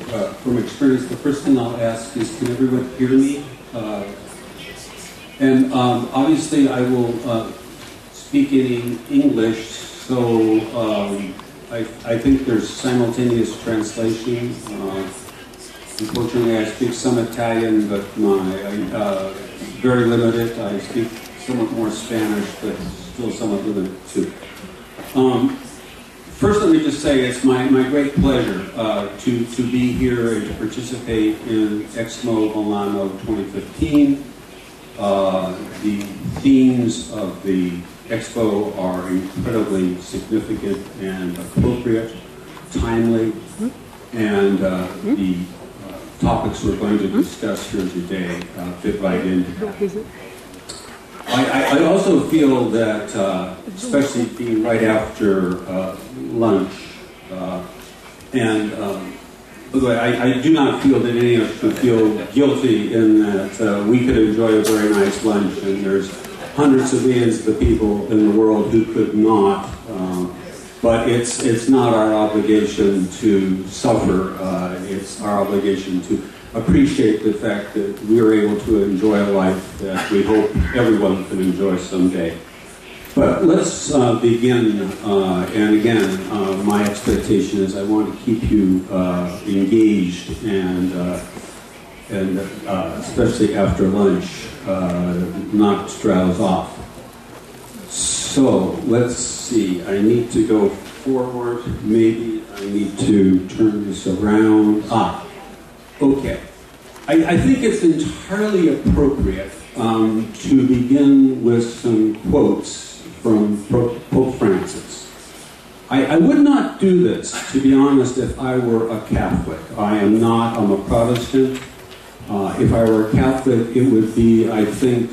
from experience, the first thing I'll ask is, can everyone hear me? Obviously I will speak in English, so I think there's simultaneous translation. Unfortunately, I speak some Italian, but very limited. I speak somewhat more Spanish, but still somewhat limited too. First, let me just say it's my great pleasure to be here and to participate in Exmo Milano 2015. The themes of the Expo are incredibly significant and appropriate, timely, and the topics we're going to discuss here today fit right into that. I also feel that, especially being right after lunch, by the way, I do not feel that any of us should feel guilty in that we could enjoy a very nice lunch, and there's hundreds of millions of people in the world who could not. But it's not our obligation to suffer. It's our obligation to appreciate the fact that we are able to enjoy a life that we hope everyone can enjoy someday. But let's begin, and again, my expectation is I want to keep you engaged and especially after lunch, not drowse off. So let's see, I need to go forward, maybe I need to turn this around. Okay. I think it's entirely appropriate to begin with some quotes from Pope Francis. I would not do this, to be honest, if I were a Catholic. I am not, I'm a Protestant. If I were a Catholic, it would be, I think,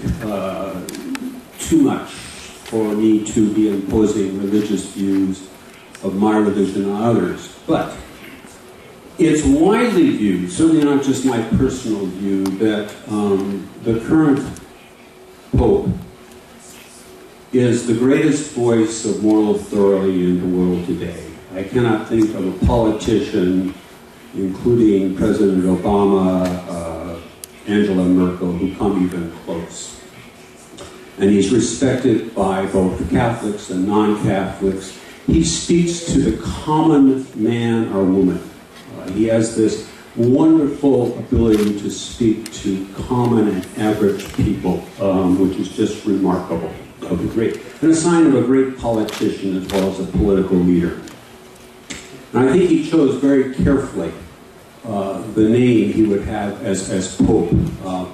too much for me to be imposing religious views of my religion on others. But it's widely viewed, certainly not just my personal view, that the current Pope is the greatest voice of moral authority in the world today. I cannot think of a politician, including President Obama, Angela Merkel, who come even close. And he's respected by both Catholics and non-Catholics. He speaks to the common man or woman. He has this wonderful ability to speak to common and average people, which is just remarkable. And a sign of a great politician as well as a political leader. And I think he chose very carefully the name he would have as Pope,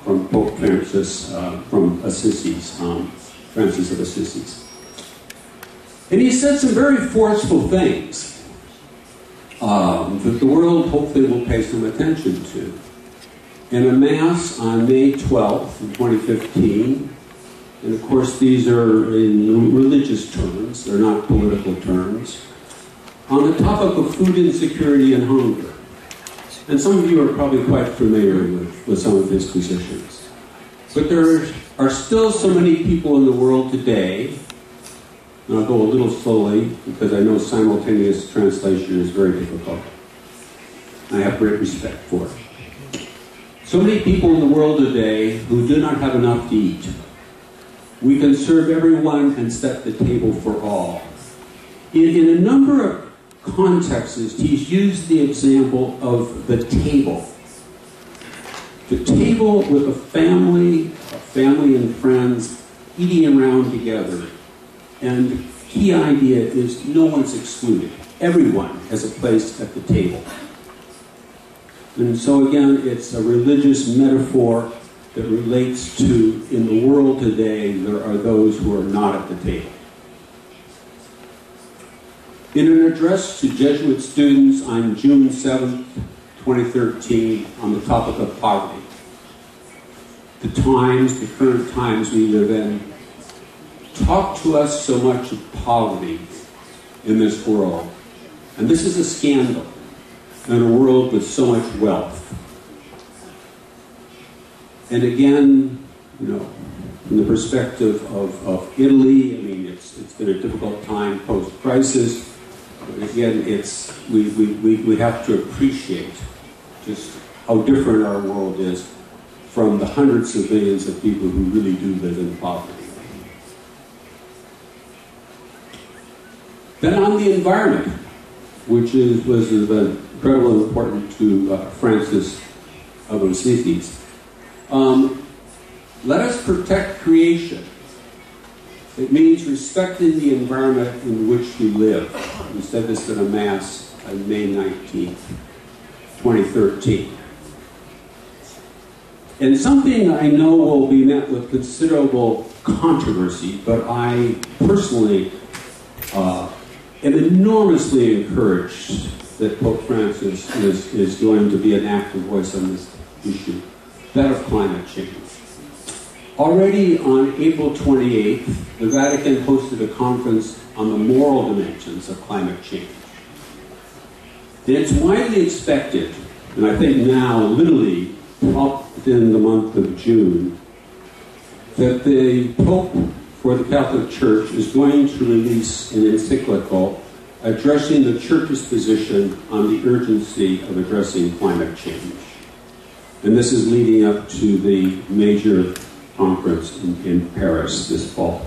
from Pope Francis, from Assisi, Francis of Assisi. And he said some very forceful things that the world hopefully will pay some attention to. In a Mass on May 12th, 2015, and of course these are in religious terms, they're not political terms, on the topic of food insecurity and hunger. And some of you are probably quite familiar with some of his positions. But there are still so many people in the world today, and I'll go a little slowly because I know simultaneous translation is very difficult. I have great respect for it. So many people in the world today who do not have enough to eat. We can serve everyone and set the table for all. In a number of contexts, he's used the example of the table. The table with a family and friends eating around together. And the key idea is no one's excluded. Everyone has a place at the table. And so again, it's a religious metaphor that relates to, in the world today, there are those who are not at the table. In an address to Jesuit students on June 7th, 2013, on the topic of poverty, the current times we live in, talk to us so much of poverty in this world. And this is a scandal in a world with so much wealth. And again, from the perspective of Italy, I mean, it's been a difficult time post-crisis. But again, we have to appreciate just how different our world is from the hundreds of millions of people who really do live in poverty. Then on the environment, which was incredibly important to Francis of Assisi. Let us protect creation. It means respecting the environment in which we live. We said this at a Mass on May 19th, 2013. And something I know will be met with considerable controversy, but I personally am enormously encouraged that Pope Francis is going to be an active voice on this issue, that of climate change. Already on April 28th, the Vatican hosted a conference on the moral dimensions of climate change. And it's widely expected, and I think now literally within the month of June, that the Pope for the Catholic Church is going to release an encyclical addressing the Church's position on the urgency of addressing climate change. And this is leading up to the major conference in Paris this fall,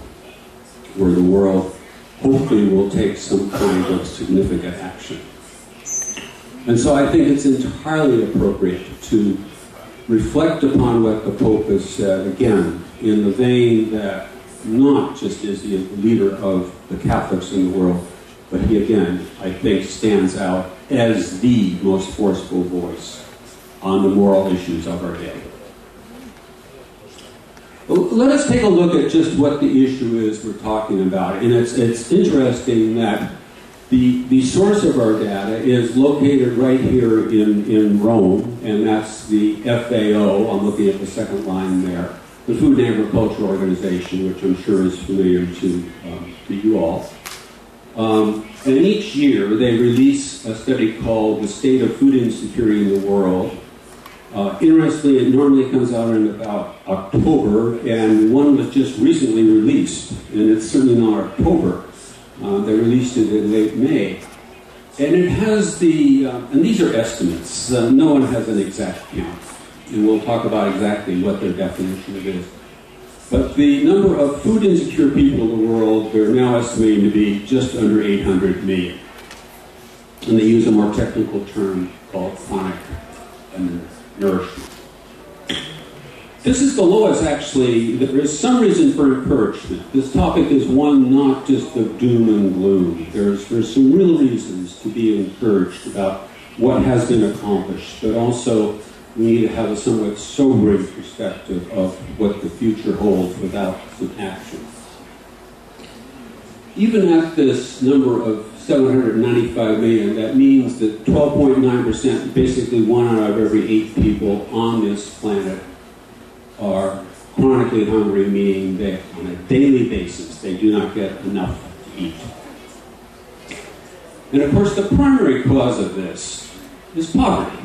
where the world hopefully will take some kind of significant action. And so I think it's entirely appropriate to reflect upon what the Pope has said, again, in the vein that not just is he a leader of the Catholics in the world, but he, again, I think, stands out as the most forceful voice on the moral issues of our day. Well, let us take a look at just what the issue is we're talking about. And it's interesting that the source of our data is located right here in Rome, and that's the FAO. I'm looking at the second line there, the Food and Agriculture Organization, which I'm sure is familiar to you all. And each year they release a study called The State of Food Insecurity in the World. Interestingly, it normally comes out in about October, and one was just recently released, and it's certainly not October. They released it in late May. And it has and these are estimates. No one has an exact count. And we'll talk about exactly what their definition of it is. But the number of food insecure people in the world, they're now estimating to be just under 800 million. And they use a more technical term called chronic nourishment. This is the lowest, actually. There is some reason for encouragement. This topic is one not just of doom and gloom. There's some real reasons to be encouraged about what has been accomplished, but also we need to have a somewhat sobering perspective of what the future holds without some action. Even at this number of 795 million, that means that 12.9%, basically 1 out of every 8 people on this planet, are chronically hungry, meaning that on a daily basis they do not get enough to eat. And of course the primary cause of this is poverty.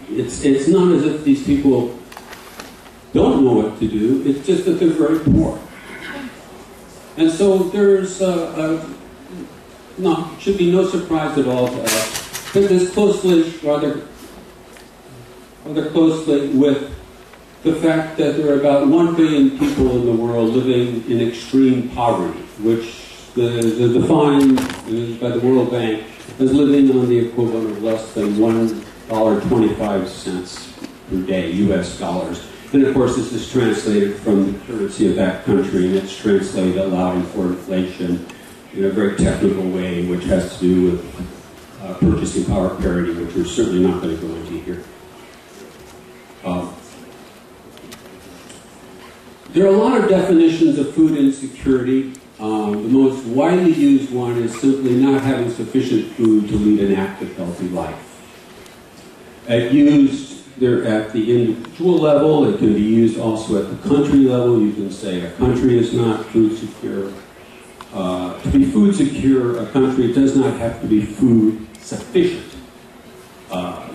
It's not as if these people don't know what to do, it's just that they're very poor. And so there's should be no surprise at all to us that this rather closely with the fact that there are about 1 billion people in the world living in extreme poverty, which is defined by the World Bank as living on the equivalent of less than $1.25 per day, US dollars. And of course this is translated from the currency of that country, and it's translated allowing for inflation in a very technical way, which has to do with purchasing power parity, which we're certainly not going to go into here. There are a lot of definitions of food insecurity. The most widely used one is simply not having sufficient food to lead an active, healthy life. Used there at the individual level, it can be used also at the country level. You can say a country is not food secure. To be food secure, a country does not have to be food sufficient.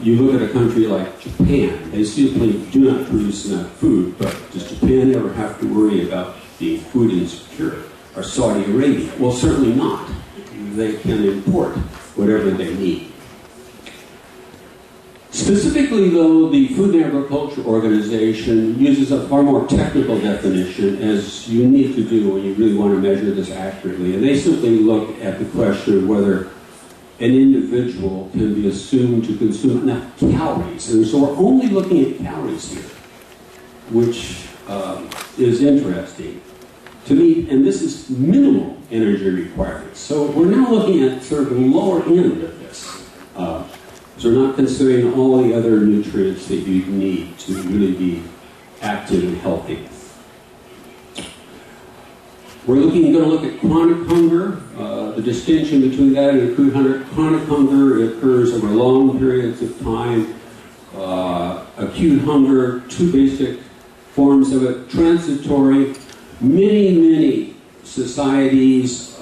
You look at a country like Japan, they simply do not produce enough food, but does Japan ever have to worry about being food insecure? Or Saudi Arabia? Well, certainly not. They can import whatever they need. Specifically, though, the Food and Agriculture Organization uses a far more technical definition, as you need to do when you really want to measure this accurately. And they simply look at the question of whether an individual can be assumed to consume enough calories. And so we're only looking at calories here, which is interesting to me. And this is minimal energy requirements. So we're now looking at sort of the lower end of this. So we're not considering all the other nutrients that you need to really be active and healthy. We're going to look at chronic hunger. The distinction between that and acute hunger. Chronic hunger occurs over long periods of time. Acute hunger, two basic forms of it. Transitory. Many societies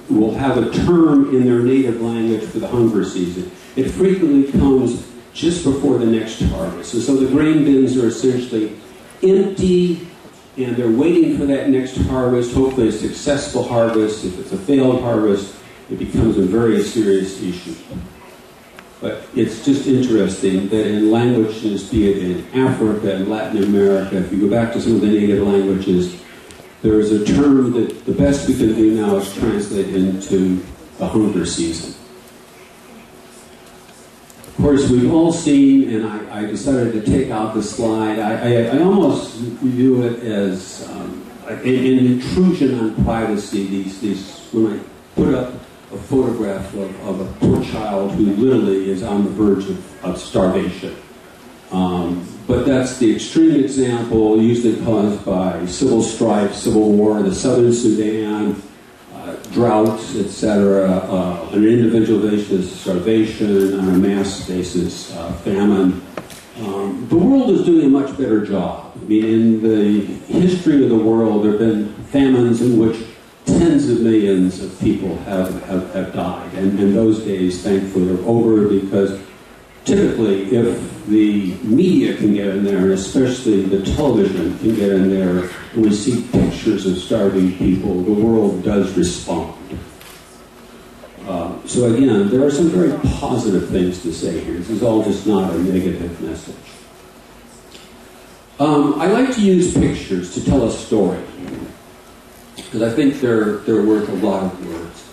will have a term in their native language for the hunger season. It frequently comes just before the next harvest. And so the grain bins are essentially empty, and they're waiting for that next harvest, hopefully a successful harvest. If it's a failed harvest, it becomes a very serious issue. But it's just interesting that in languages, be it in Africa and Latin America, if you go back to some of the native languages, there is a term that the best we can do now is translate into the hunger season. Of course, we've all seen, and I decided to take out the slide, I almost view it as an intrusion on privacy. When I put up a photograph of a poor child who literally is on the verge of starvation. But that's the extreme example, usually caused by civil strife, civil war, the southern Sudan, droughts, etc., on an individual basis, starvation, on a mass basis, famine. The world is doing a much better job. I mean, in the history of the world, there have been famines in which tens of millions of people have died. And those days, thankfully, are over, because typically, if the media can get in there, and especially the television can get in there, and we see pictures of starving people, the world does respond. So again, there are some very positive things to say here. This is all just not a negative message. I like to use pictures to tell a story, because I think they're worth a lot of words.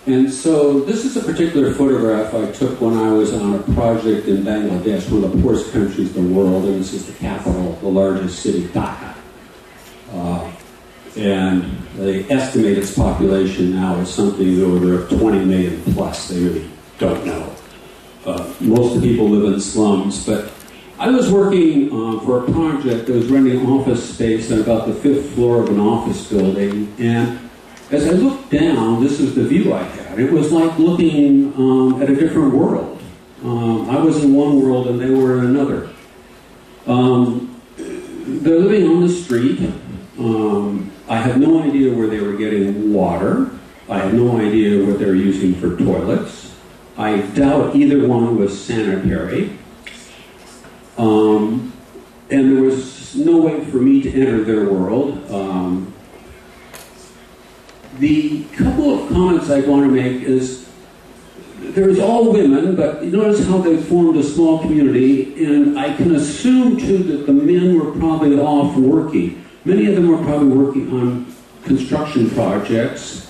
And so this is a particular photograph I took when I was on a project in Bangladesh, one of the poorest countries in the world, and this is the capital, the largest city, Dhaka. And they estimate its population now as something in the order of 20 million plus. They really don't know. Most of the people live in slums, but I was working for a project that was renting office space on about the 5th floor of an office building, and as I looked down, this is the view I had. It was like looking at a different world. I was in one world and they were in another. They're living on the street. I have no idea where they were getting water. I have no idea what they were using for toilets. I doubt either one was sanitary. And there was no way for me to enter their world. The couple of comments I want to make is, there's all women, but you notice how they formed a small community, and I can assume too that the men were probably off working. Many of them were probably working on construction projects,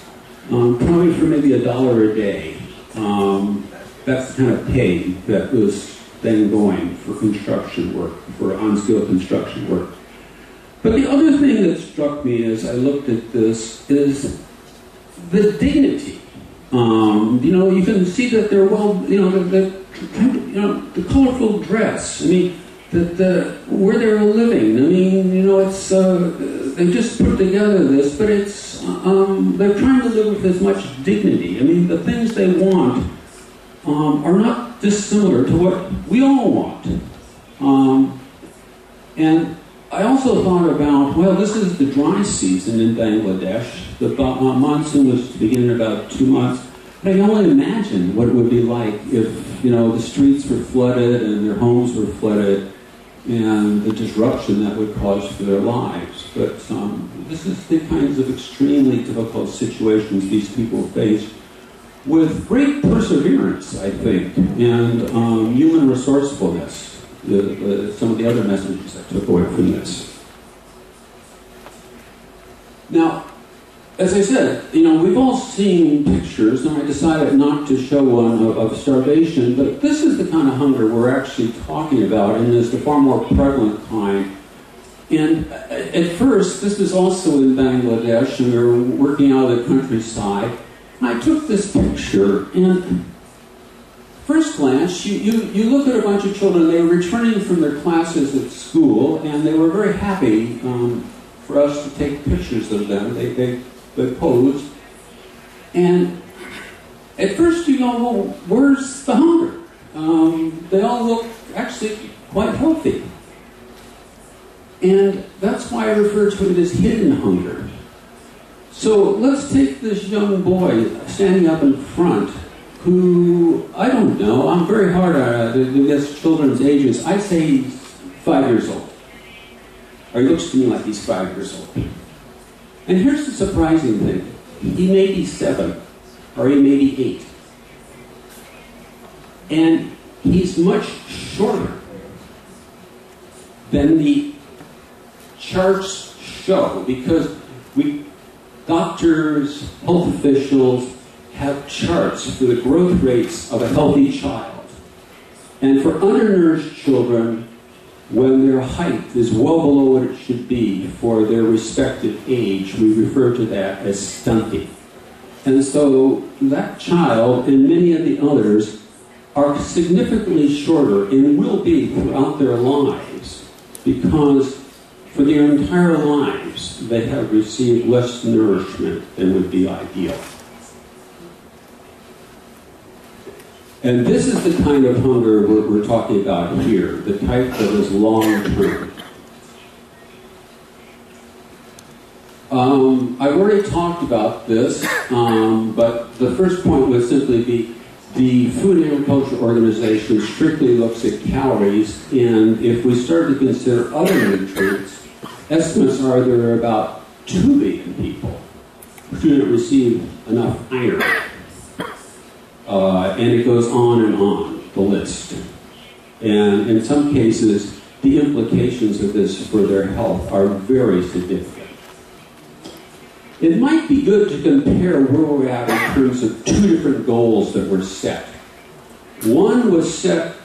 probably for maybe $1 a day. That's the kind of pay that was then going for construction work, for on-skilled construction work. But the other thing that struck me as I looked at this is the dignity. You can see that they're well, the colorful dress. I mean, where they're living. I mean, it's they just put together this, but it's they're trying to live with as much dignity. I mean, the things they want are not dissimilar to what we all want. And I also thought about, well, this is the dry season in Bangladesh. The monsoon was to begin in about 2 months. But I can only imagine what it would be like if, the streets were flooded and their homes were flooded, and the disruption that would cause for their lives. But this is the kinds of extremely difficult situations these people face with great perseverance, I think, and human resourcefulness. Some of the other messages I took away from this. Now, as I said, we've all seen pictures, and I decided not to show one of starvation, but this is the kind of hunger we're actually talking about, and is the far more prevalent kind. And at first, this was also in Bangladesh, and we were working out of the countryside. And I took this picture, and first glance, you look at a bunch of children. They were returning from their classes at school, and they were very happy for us to take pictures of them. They posed. And at first you go, well, where's the hunger? They all look actually quite healthy. And that's why I refer to it as hidden hunger. So let's take this young boy standing up in front who, I don't know, I'm very hard to guess children's ages. I'd say he's 5 years old. Or he looks to me like he's 5 years old. And here's the surprising thing. He may be 7, or he may be 8. And he's much shorter than the charts show, because doctors, health officials have charts for the growth rates of a healthy child. And for undernourished children, when their height is well below what it should be for their respective age, we refer to that as stunting. And so that child and many of the others are significantly shorter and will be throughout their lives, because for their entire lives they have received less nourishment than would be ideal. And this is the kind of hunger we're talking about here, the type that is long-term. I've already talked about this, but the first point would simply be the Food and Agriculture Organization strictly looks at calories, and if we start to consider other nutrients, estimates are there are about 2 billion people who do not receive enough iron. And it goes on, the list. And in some cases, the implications of this for their health are very significant. It might be good to compare where we're at in terms of 2 different goals that were set. One was set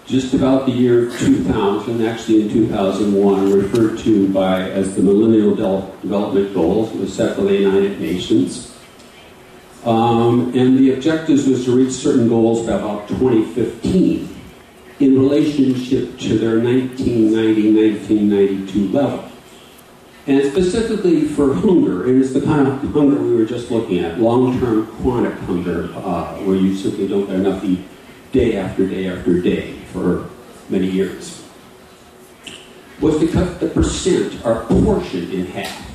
just about the year 2000, actually in 2001, referred to as the Millennial Development Goals. It was set by the United Nations. And the objectives was to reach certain goals by about 2015 in relationship to their 1990-1992 level. And specifically for hunger, it is the kind of hunger we were just looking at, long-term chronic hunger, where you simply don't get enough to eat day after day after day for many years, was to cut the percent, our portion, in half.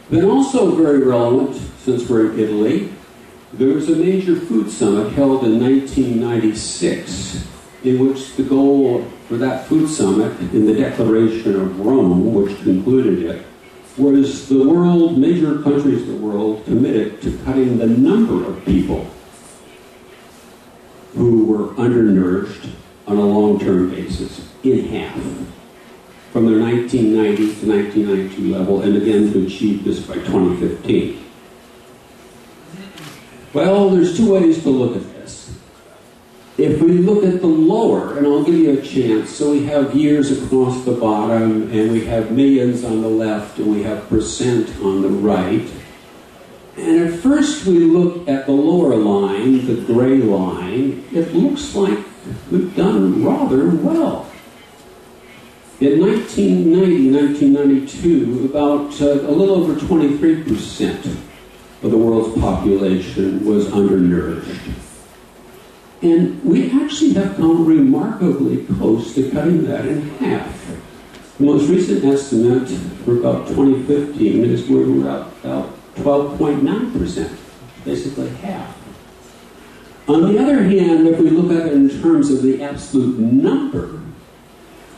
Then also very relevant, since we're in Italy, there was a major food summit held in 1996, in which the goal for that food summit, in the Declaration of Rome, which concluded it, was the world, major countries of the world, committed to cutting the number of people who were undernourished on a long-term basis in half, from their 1990 to 1992 level, and again to achieve this by 2015. Well, there's 2 ways to look at this. If we look at the lower, and I'll give you a chance, so we have years across the bottom, and we have millions on the left, and we have percent on the right. And at first we look at the lower line, the gray line, it looks like we've done rather well. In 1990, 1992, about a little over 23% of the world's population was undernourished. And we actually have come remarkably close to cutting that in half. The most recent estimate for about 2015 is we're about 12.9%, basically half. On the other hand, if we look at it in terms of the absolute number,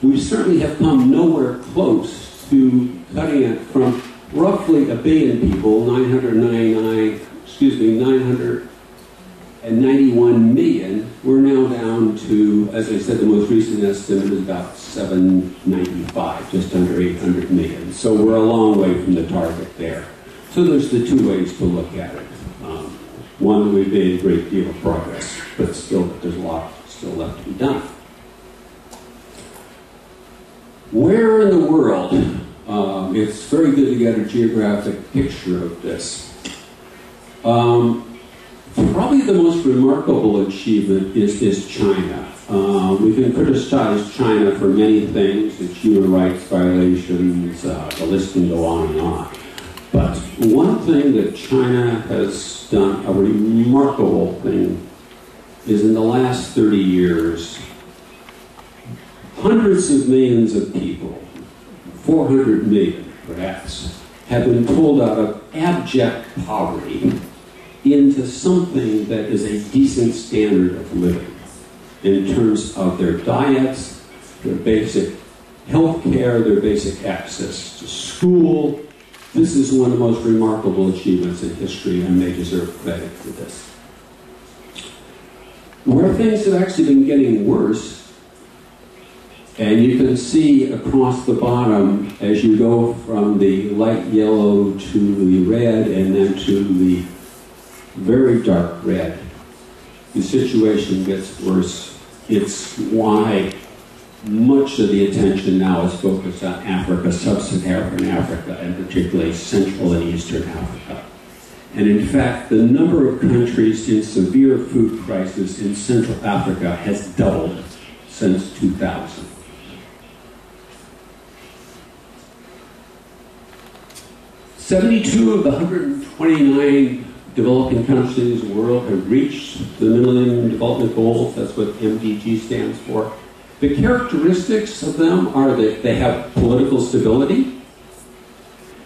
we certainly have come nowhere close to cutting it from roughly 1 billion people, 999 991 million. We're now down to, as I said, the most recent estimate is about 795, just under 800 million. So we're a long way from the target there. So there's the two ways to look at it. One, we've made a great deal of progress, but still there's a lot still left to be done. Where in the world, it's very good to get a geographic picture of this. Probably the most remarkable achievement is China. We can criticize China for many things, its human rights violations, the list can go on and on. But one thing that China has done, a remarkable thing, is in the last 30 years, hundreds of millions of people, 400 million perhaps, have been pulled out of abject poverty into something that is a decent standard of living in terms of their diets, their basic health care, their basic access to school. This is one of the most remarkable achievements in history, and they deserve credit for this. Where things have actually been getting worse, and you can see across the bottom as you go from the light yellow to the red and then to the very dark red, the situation gets worse. It's why much of the attention now is focused on Africa, sub-Saharan Africa, and particularly Central and Eastern Africa. And in fact, the number of countries in severe food crisis in Central Africa has doubled since 2000. '72 of the 129 developing countries in the world have reached the Millennium Development Goals. That's what MDG stands for. The characteristics of them are that they have political stability,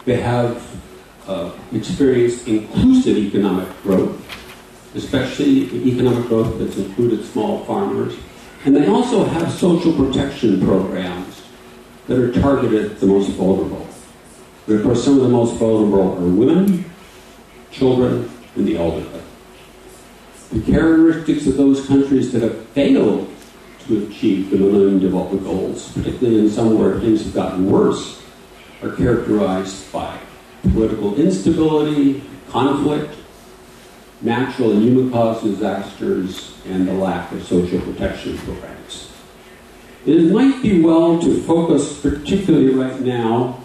they have experienced inclusive economic growth, especially economic growth that's included small farmers, and they also have social protection programs that are targeted at the most vulnerable. But of course, some of the most vulnerable are women, children, and the elderly. The characteristics of those countries that have failed to achieve the Millennium Development Goals, particularly in some where things have gotten worse, are characterized by political instability, conflict, natural and human-caused disasters, and the lack of social protection programs. It might be well to focus particularly right now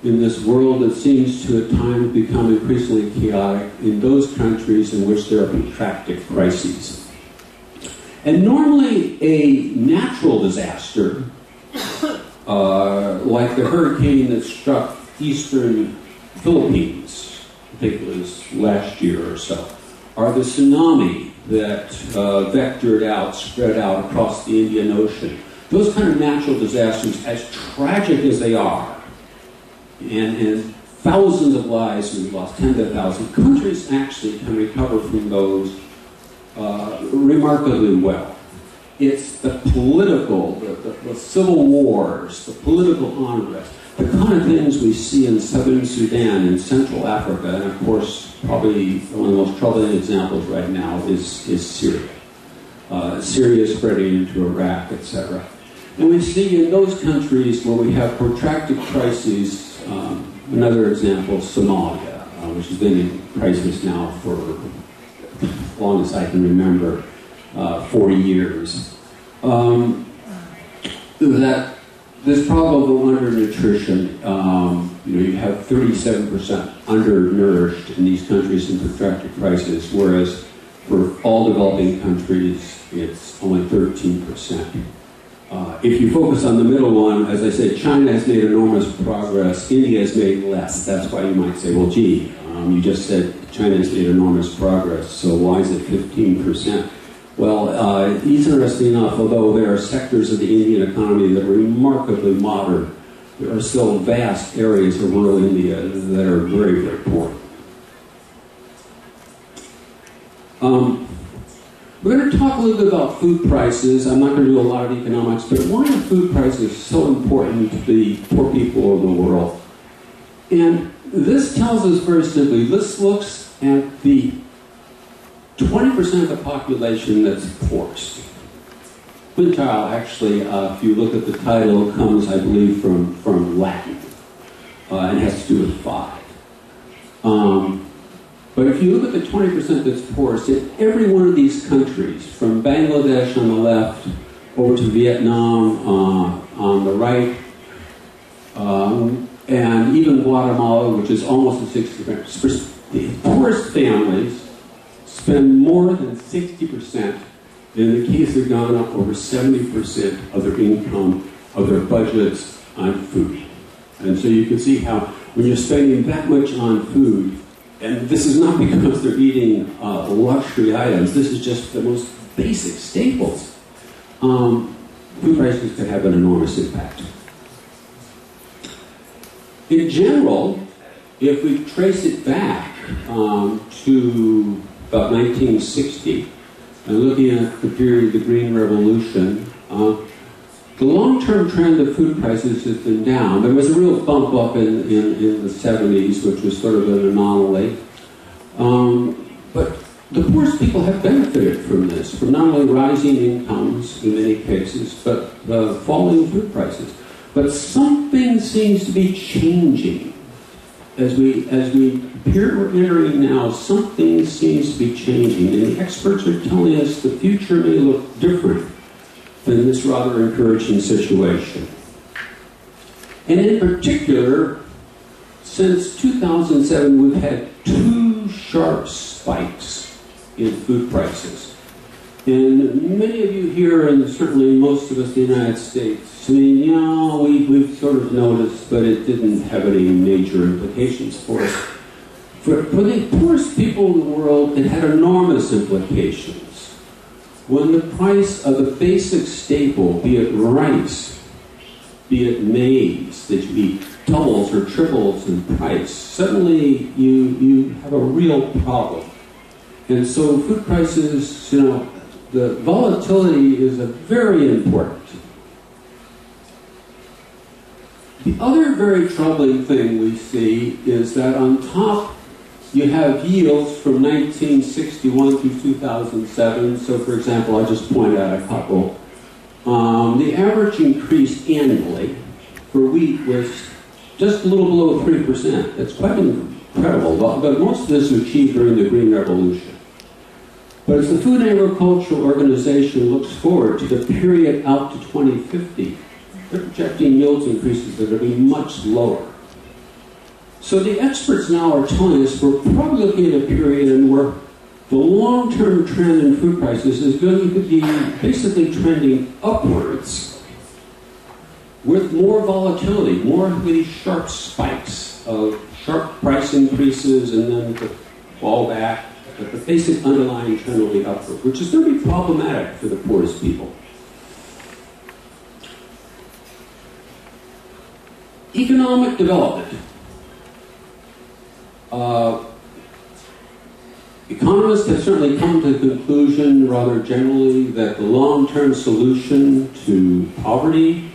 in this world that seems to at times become increasingly chaotic in those countries in which there are protracted crises. And normally a natural disaster, like the hurricane that struck eastern Philippines, I think it was last year or so, or the tsunami that vectored out, spread out across the Indian Ocean. Those kind of natural disasters, as tragic as they are, and thousands of lives, we've lost tens of thousands, countries actually can recover from those remarkably well. It's the political, the civil wars, the political unrest, the kind of things we see in southern Sudan and Central Africa, and of course, probably one of the most troubling examples right now is Syria. Syria spreading into Iraq, etc. And we see in those countries where we have protracted crises, another example, Somalia, which has been in crisis now for as long as I can remember, 40 years. That this problem of undernutrition, you have 37% undernourished in these countries in protracted crisis, whereas for all developing countries, it's only 13%. If you focus on the middle one, as I said, China has made enormous progress. India has made less. That's why you might say, well, gee, you just said China has made enormous progress, so why is it 15%? Well, interesting enough, although there are sectors of the Indian economy that are remarkably modern, there are still vast areas of rural India that are very, very poor. We're going to talk a little bit about food prices. I'm not going to do a lot of economics, but why are food prices so important to the poor people of the world? And this tells us very simply, this looks at the 20% of the population that's poorest. Quintile, actually, if you look at the title, comes, I believe, from Latin, and has to do with 5. But if you look at the 20% that's poorest, in every one of these countries, from Bangladesh on the left over to Vietnam on the right, and even Guatemala, which is almost a 60%, the poorest families spend more than 60%, in the case of Ghana, over 70% of their income, of their budgets on food. And so you can see how when you're spending that much on food, and this is not because they're eating luxury items, this is just the most basic staples, food prices could have an enormous impact. In general, if we trace it back to about 1960, and looking at the period of the Green Revolution, the long-term trend of food prices has been down. There was a real bump up in the 70s, which was sort of an anomaly. But the poorest people have benefited from this, from not only rising incomes in many cases, but falling food prices. But something seems to be changing. As we appear we're entering now, something seems to be changing. And the experts are telling us the future may look different than this rather encouraging situation. And in particular, since 2007, we've had 2 sharp spikes in food prices. And many of you here, and certainly most of us in the United States, I mean, you know, we've sort of noticed, but it didn't have any major implications for us. For the poorest people in the world, it had enormous implications. When the price of the basic staple, be it rice, be it maize, that you eat doubles or triples in price, suddenly you have a real problem. And so food prices, you know, the volatility is very important. The other very troubling thing we see is that on top you have yields from 1961 through 2007. So, for example, I just point out a couple. The average increase annually for wheat was just a little below 3%. That's quite incredible. But most of this was achieved during the Green Revolution. But as the Food and Agricultural Organization looks forward to the period out to 2050, they're projecting yields increases that are going to be much lower. So the experts now are telling us we're probably looking at a period in where the long-term trend in food prices is going to be basically trending upwards with more volatility, more of these sharp spikes of sharp price increases and then the fall back. But the basic underlying trend will be upward, which is going to be problematic for the poorest people. Economic development. Economists have certainly come to the conclusion, rather generally, that the long-term solution to poverty,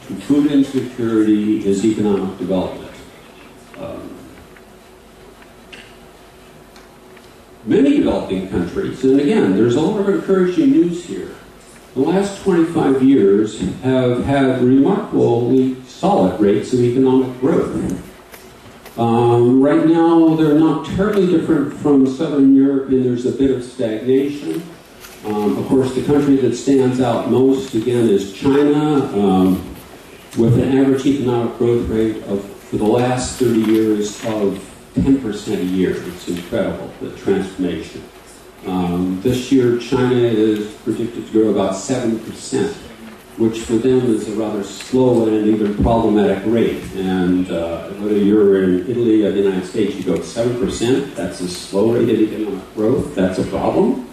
to food insecurity, is economic development. Many developing countries, and again, there's a lot of encouraging news here, the last 25 years have had remarkably solid rates of economic growth. Right now, they're not terribly different from Southern Europe, and there's a bit of stagnation. Of course, the country that stands out most, again, is China, with an average economic growth rate of, for the last 30 years, of 10% a year. It's incredible, the transformation. This year, China is predicted to grow about 7%, which for them is a rather slow and even problematic rate. And whether you're in Italy or the United States, you go 7%, that's a slow rate of economic growth, that's a problem.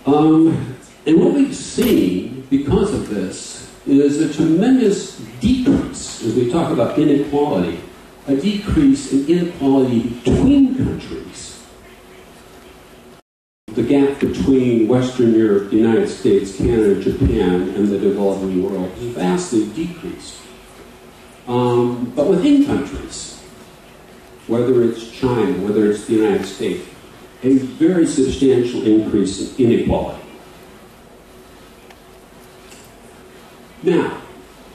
And what we've seen because of this is a tremendous decrease, as we talk about inequality, a decrease in inequality between countries. The gap between Western Europe, the United States, Canada, Japan, and the developing world has vastly decreased. But within countries, whether it's China, whether it's the United States, a very substantial increase in inequality. Now,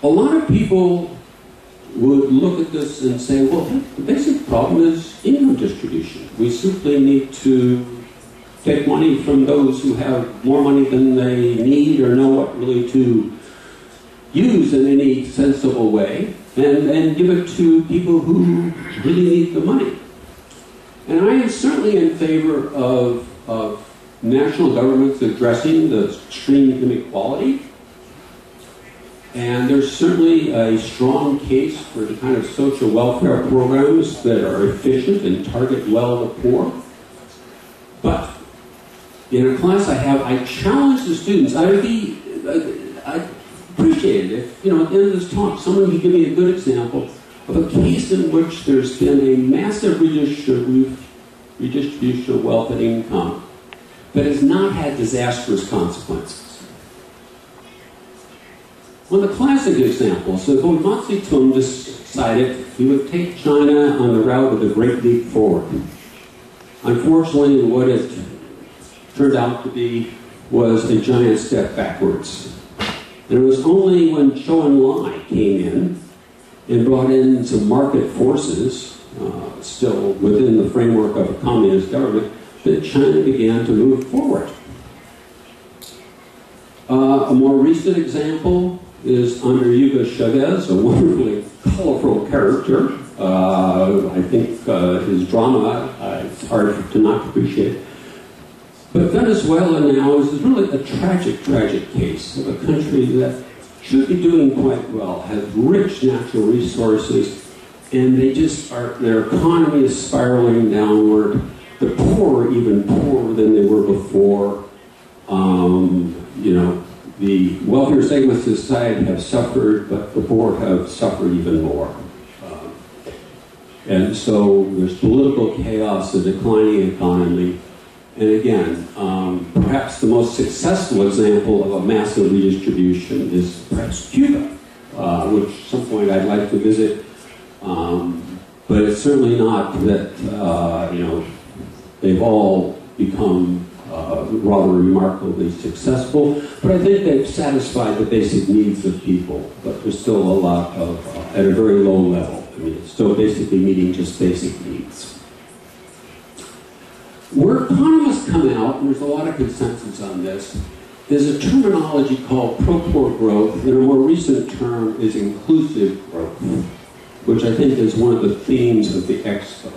a lot of people would look at this and say, well, the basic problem is income distribution. We simply need to take money from those who have more money than they need or know what really to use in any sensible way, and give it to people who really need the money. And I am certainly in favor of national governments addressing the extreme inequality. And there's certainly a strong case for the kind of social welfare programs that are efficient and target well the poor. But in a class I challenge the students. I appreciate it if, at the end of this talk, someone could give me a good example of a case in which there's been a massive redistribution of wealth and income that has not had disastrous consequences. One of the classic examples, so Mao Zedong decided he would take China on the route of the Great Leap Forward. Unfortunately, what it turned out to be was a giant step backwards. And it was only when Zhou Enlai came in and brought in some market forces, still within the framework of a communist government, that China began to move forward. A more recent example is under Hugo Chavez, a wonderfully colorful character. I think his drama, it's hard to not appreciate. But Venezuela now is really a tragic, tragic case of a country that should be doing quite well, has rich natural resources, and their economy is spiraling downward. The poor are even poorer than they were before. The wealthier segments of society have suffered, but the poor have suffered even more. And so there's political chaos, a declining economy. And again, perhaps the most successful example of a massive redistribution is perhaps Cuba, which at some point I'd like to visit. But it's certainly not that, they've all become rather remarkably successful, but I think they've satisfied the basic needs of people, but there's still a lot of, at a very low level. I mean, it's still basically meeting just basic needs. Where economists come out, and there's a lot of consensus on this, is a terminology called pro-poor growth, and a more recent term is inclusive growth, which I think is one of the themes of the expo.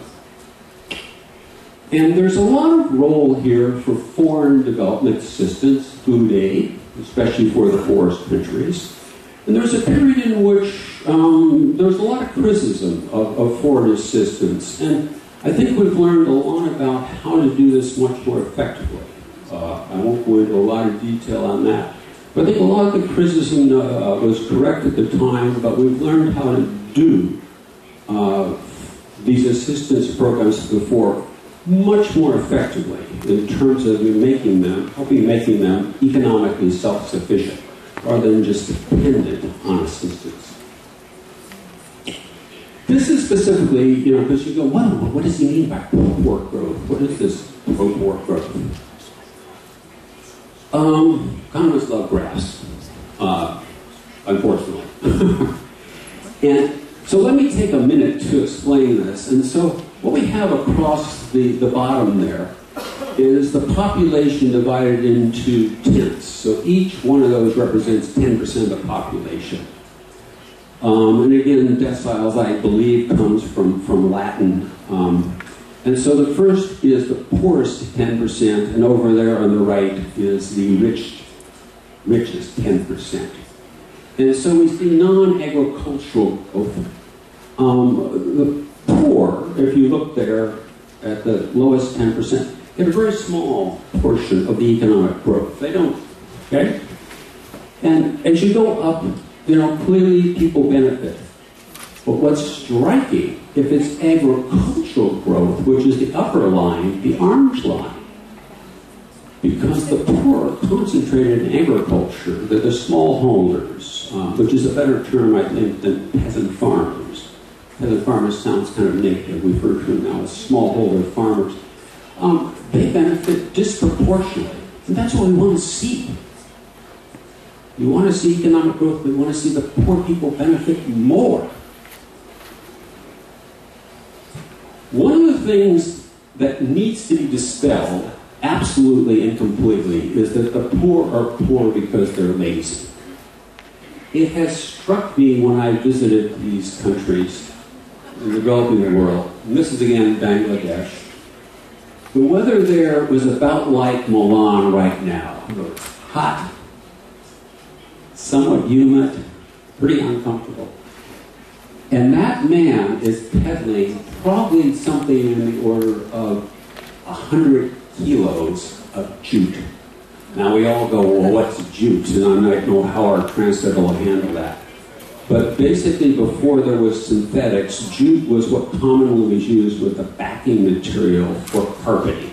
And there's a lot of role here for foreign development assistance, food aid, especially for the poorest countries. And there's a period in which there's a lot of criticism of foreign assistance. And I think we've learned a lot about how to do this much more effectively. I won't go into a lot of detail on that. But I think a lot of the criticism was correct at the time, but we've learned how to do these assistance programs before much more effectively in terms of helping making them economically self-sufficient rather than just dependent on assistance. This is specifically, because you go, wow, what does he mean by pro-poor growth? What is this pro-poor growth? Economists love graphs, unfortunately. And so let me take a minute to explain this. And so what we have across the bottom there is the population divided into tenths. So each one of those represents 10% of the population. And again, deciles, I believe, comes from Latin. And so the first is the poorest 10%, and over there on the right is the richest 10%. And so we see non-agricultural growth. The poor, if you look there at the lowest 10%, get a very small portion of the economic growth. They don't, okay? And as you go up, clearly people benefit. But what's striking, if it's agricultural growth, which is the upper line, the orange line, because the poor are concentrated in agriculture, they're the smallholders, which is a better term, I think, than peasant farmers. Peasant farmers sounds kind of negative. We refer to them now as smallholder farmers. they benefit disproportionately. And that's what we want to see. We want to see economic growth. We want to see the poor people benefit more. One of the things that needs to be dispelled absolutely and completely is that the poor are poor because they're lazy. It has struck me when I visited these countries in the developing world, and this is again Bangladesh. The weather there was about like Milan right now. It was hot, somewhat humid, pretty uncomfortable. And that man is peddling probably something in the order of 100 kilos of jute. Now we all go, well, what's jute? And I don't know how our translator will handle that. But basically, before there was synthetics, jute was what commonly was used with the backing material for carpeting.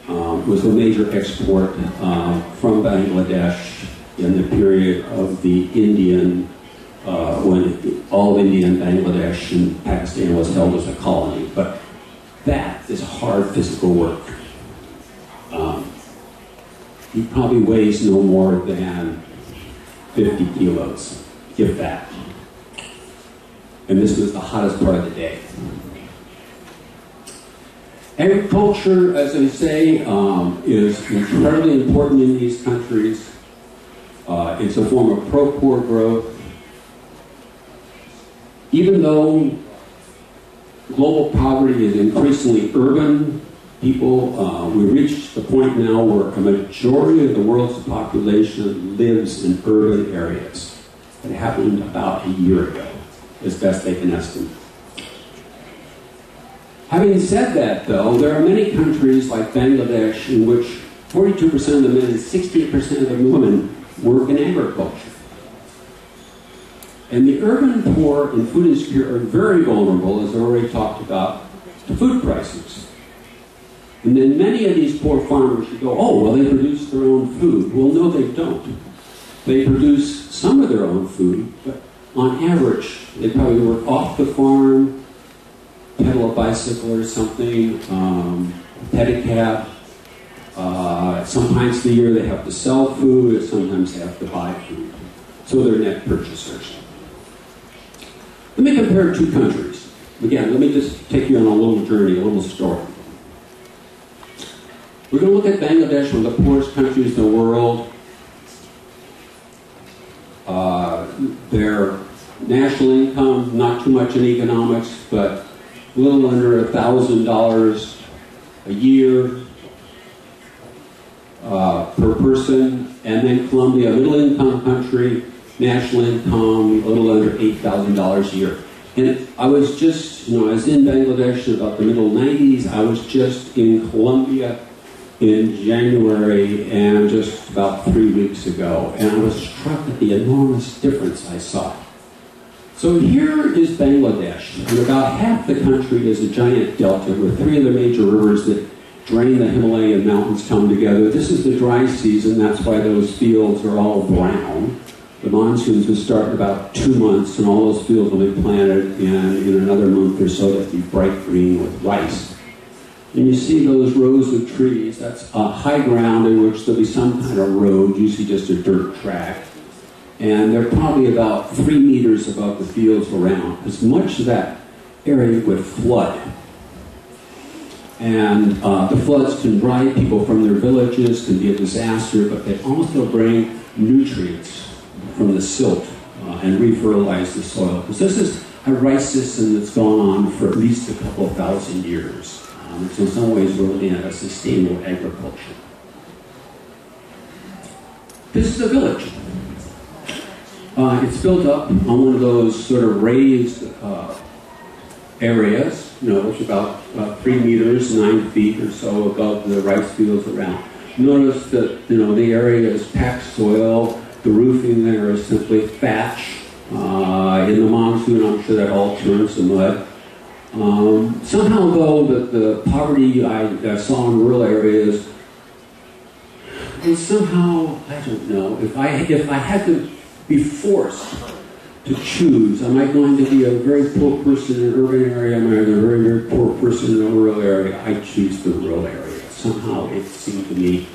It was a major export from Bangladesh in the period of the Indian, when all India and Bangladesh and Pakistan was held as a colony. But that is hard physical work. He probably weighs no more than 50 kilos, if that. And this was the hottest part of the day. Agriculture, as I say, is incredibly important in these countries. It's a form of pro-poor growth. Even though global poverty is increasingly urban, we reached the point now where a majority of the world's population lives in urban areas. It happened about a year ago, as best they can estimate. Having said that, though, there are many countries like Bangladesh in which 42% of the men and 60% of the women work in agriculture. And the urban poor and food insecure are very vulnerable, as I already talked about, to food prices. And then many of these poor farmers, you go, oh, well, they produce their own food. Well, no, they don't. They produce some of their own food, but on average, they probably work off the farm, pedal a bicycle or something, pedicab. Sometimes the year they have to sell food, sometimes they have to buy food. So they're net purchasers. Let me compare two countries. Again, let me just take you on a little journey, a little story. We're going to look at Bangladesh, one of the poorest countries in the world. Their national income, not too much in economics, but a little under $1,000 a year per person. And then Colombia, a middle-income country, national income, a little under $8,000 a year. And I was just, I was in Bangladesh in about the middle 90s. I was just in Colombia in January and just about 3 weeks ago, and I was struck at the enormous difference I saw. So here is Bangladesh, and about half the country is a giant delta where three of the major rivers that drain the Himalayan mountains come together. This is the dry season, that's why those fields are all brown. The monsoons will start in about 2 months, and all those fields will be planted in another month or so that'll be bright green with rice. And you see those rows of trees, that's high ground in which there'll be some kind of road, usually just a dirt track. And they're probably about 3 meters above the fields around, because much of that area would flood. And the floods can drive people from their villages, can be a disaster, but they also bring nutrients from the silt and refertilize the soil. Because this is a rice system that's gone on for at least a couple of thousand years. So in some ways, we're looking at a sustainable agriculture. This is a village. It's built up on one of those sort of raised areas, it's about 3 meters, 9 feet or so above the rice fields around. Notice that, the area is packed soil. The roofing there is simply thatch. In the monsoon, I'm sure that all turns to mud. Somehow, though, the poverty I saw in rural areas, and somehow, I don't know, if I had to be forced to choose, am I going to be a very poor person in an urban area, am I a very, very poor person in a rural area? I choose the rural areas. somehow it seemed to me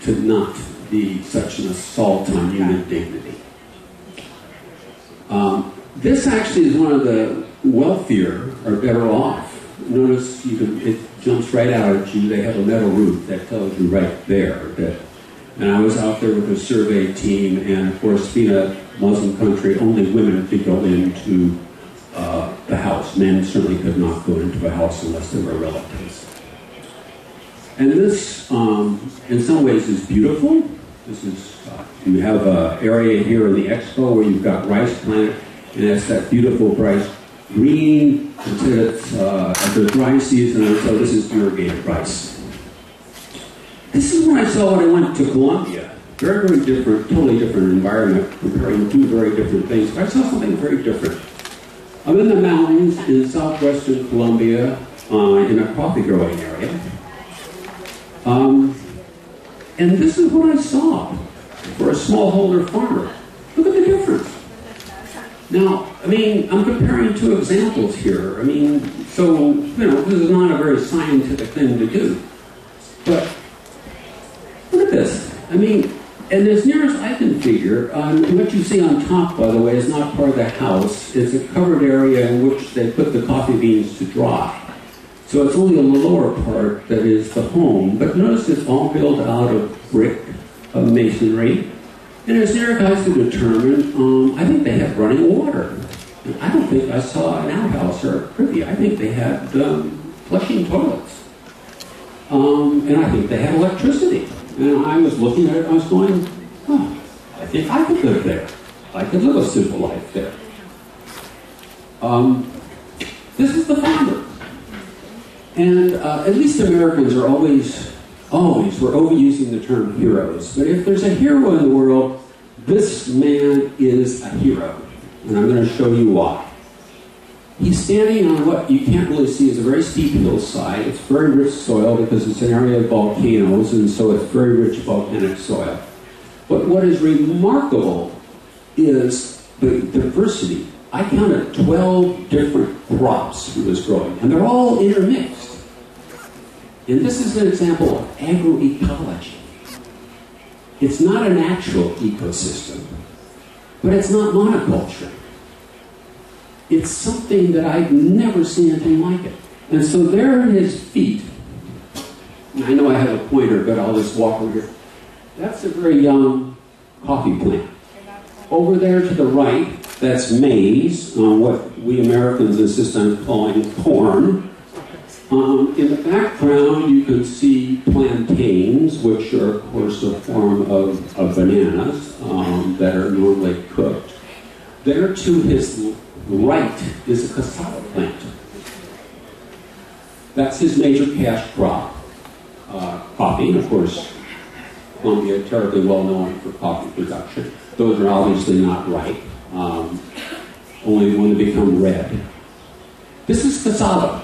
to not be such an assault on human dignity. This actually is one of the wealthier or better off. Notice it jumps right out at you. They have a metal roof that tells you right there. And I was out there with a survey team, and of course, being a Muslim country, only women could go into the house. Men certainly could not go into a house unless they were relatives. And this, in some ways, is beautiful. This is, you have an area here in the expo where you've got rice planted, and it's that beautiful bright green until it's at the dry season, and so this is irrigated rice. This is when I saw when I went to Colombia. Very, very different, totally different environment, comparing two very different things. But I saw something very different. I'm in the mountains in southwestern Colombia in a coffee growing area. And this is what I saw for a smallholder farmer. Look at the difference. Now, I mean, I'm comparing two examples here. I mean, so, this is not a very scientific thing to do. But look at this. I mean, and as near as I can figure, what you see on top, by the way, is not part of the house. It's a covered area in which they put the coffee beans to dry. So it's only the lower part that is the home. But notice it's all built out of brick, of masonry. And as near as I could determine, I think they have running water. And I don't think I saw an outhouse or a privy. I think they had flushing toilets. And I think they had electricity. And I was looking at it, I was going, oh, I think I could live there. I could live a simple life there. This is the farmer. And at least Americans are always, we're overusing the term heroes. But if there's a hero in the world, this man is a hero. And I'm going to show you why. He's standing on what you can't really see is a very steep hillside. It's very rich soil because it's an area of volcanoes, and so it's very rich volcanic soil. But what is remarkable is the diversity. I counted 12 different crops he was growing, and they're all intermixed. And this is an example of agroecology. It's not a natural ecosystem, but it's not monoculture. It's something that I've never seen anything like it. And so there are his feet. And I know I have a pointer, but I'll just walk over here. That's a very young coffee plant. Over there to the right, that's maize, what we Americans insist on calling corn. In the background, you can see plantains, which are, of course, a form of bananas that are normally cooked. There to his right is a cassava plant. That's his major cash crop. Coffee, of course, Colombia is terribly well known for coffee production. Those are obviously not ripe, only when they become red. This is cassava.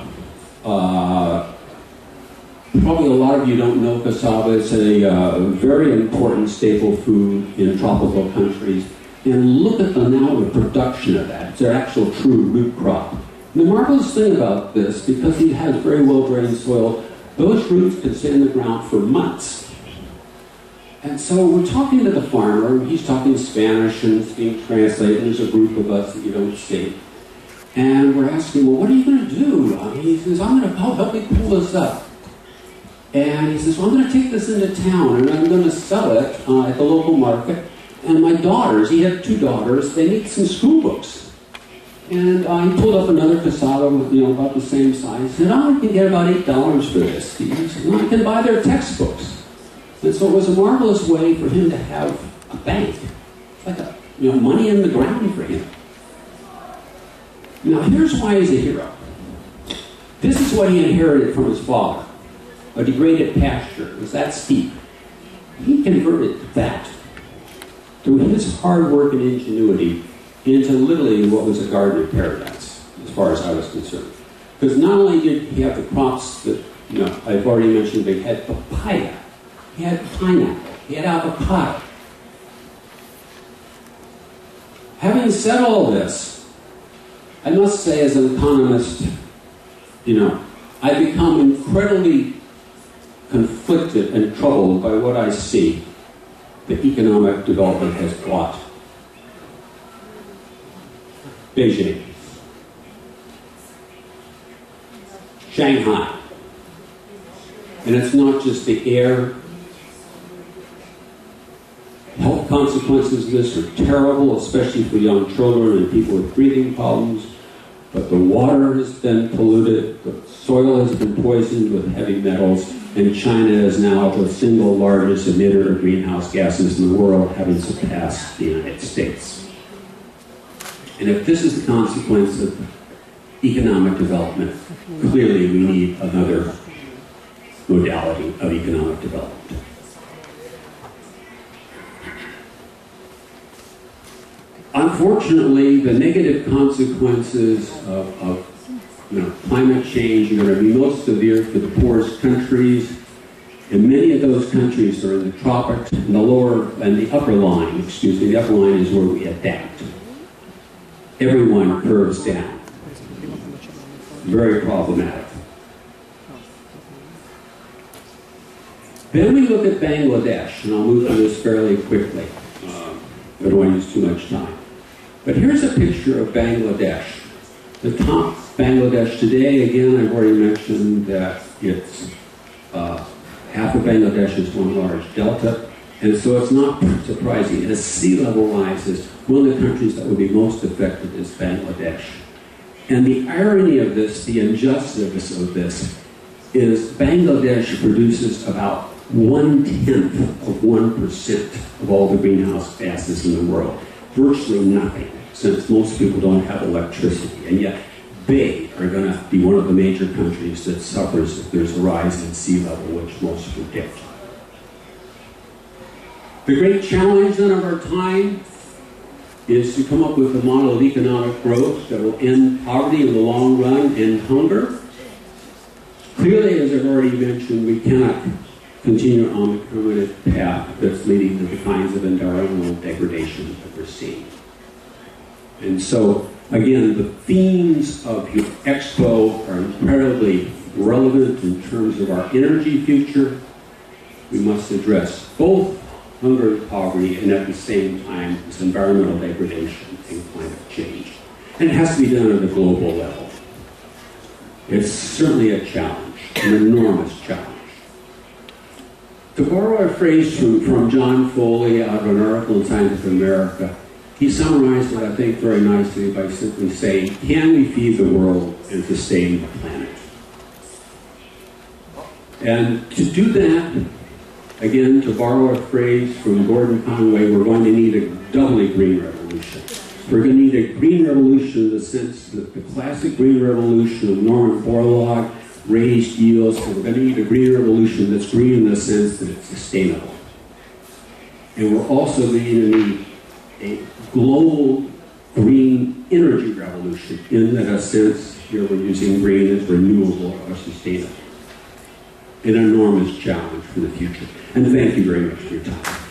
Probably a lot of you don't know cassava. It's a very important staple food in tropical countries. And look at the production of that. It's an actual true root crop. And the marvelous thing about this, because he has very well-drained soil, those roots can stay in the ground for months. And so we're talking to the farmer. He's talking Spanish, and it's being translated. There's a group of us that you don't see. And we're asking, well, what are you going to do? He says, I'm going to help me pull this up. And he says, well, I'm going to take this into town, and I'm going to sell it at the local market. And my daughters, he had 2 daughters, they need some school books. And he pulled up another cassava, about the same size. He said, I can get about $8 for this. He said, well, I can buy their textbooks. And so it was a marvelous way for him to have a bank. It's like money in the ground for him. Now, here's why he's a hero. This is what he inherited from his father. A degraded pasture. It was that steep. He converted that through his hard work and ingenuity into literally what was a garden of paradise, as far as I was concerned. Because not only did he have the crops that, I've already mentioned, but he had papaya, he had pineapple, he had avocado. Having said all this, I must say as an economist, I've become incredibly conflicted and troubled by what I see that economic development has brought. Beijing, Shanghai, and it's not just the air. Health consequences of this are terrible, especially for young children and people with breathing problems. But the water has been polluted, the soil has been poisoned with heavy metals, and China is now the single largest emitter of greenhouse gases in the world, having surpassed the United States. And if this is the consequence of economic development, clearly we need another modality of economic development. Unfortunately, the negative consequences of climate change are going to be most severe for the poorest countries, and many of those countries are in the tropics, and the upper line, the upper line is where we adapt. Everyone curves down. Very problematic. Then we look at Bangladesh, and I'll move through this fairly quickly. I don't want to use too much time. But here's a picture of Bangladesh. The top Bangladesh today, again, I've already mentioned that it's half of Bangladesh is one large delta, and so it's not surprising. As sea level rises, one of the countries that would be most affected is Bangladesh. And the irony of this, the injustice of this, is Bangladesh produces about 1/10 of 1% of all the greenhouse gases in the world. Virtually nothing, since most people don't have electricity. And yet, they are going to be one of the major countries that suffers if there's a rise in sea level, which most predict. The great challenge then of our time is to come up with a model of economic growth that will end poverty in the long run, end hunger. Clearly, as I've already mentioned, we cannot continue on the permanent path that's leading to the kinds of environmental degradation that we're seeing. And so, again, the themes of your expo are incredibly relevant in terms of our energy future. We must address both hunger and poverty, and at the same time, this environmental degradation and climate change. And it has to be done at a global level. It's certainly a challenge, an enormous challenge. To borrow a phrase from John Foley out of an article in Scientific America, he summarized it, I think, very nicely by simply saying, can we feed the world and sustain the planet? And to do that, again, to borrow a phrase from Gordon Conway, we're going to need a doubly green revolution. We're going to need a green revolution in the sense that the classic green revolution of Norman Borlaug, raised yields, and we're going to need a green revolution that's green in the sense that it's sustainable. And we're also going to need a global green energy revolution in that a sense here we're using green as renewable or sustainable. An enormous challenge for the future. And thank you very much for your time.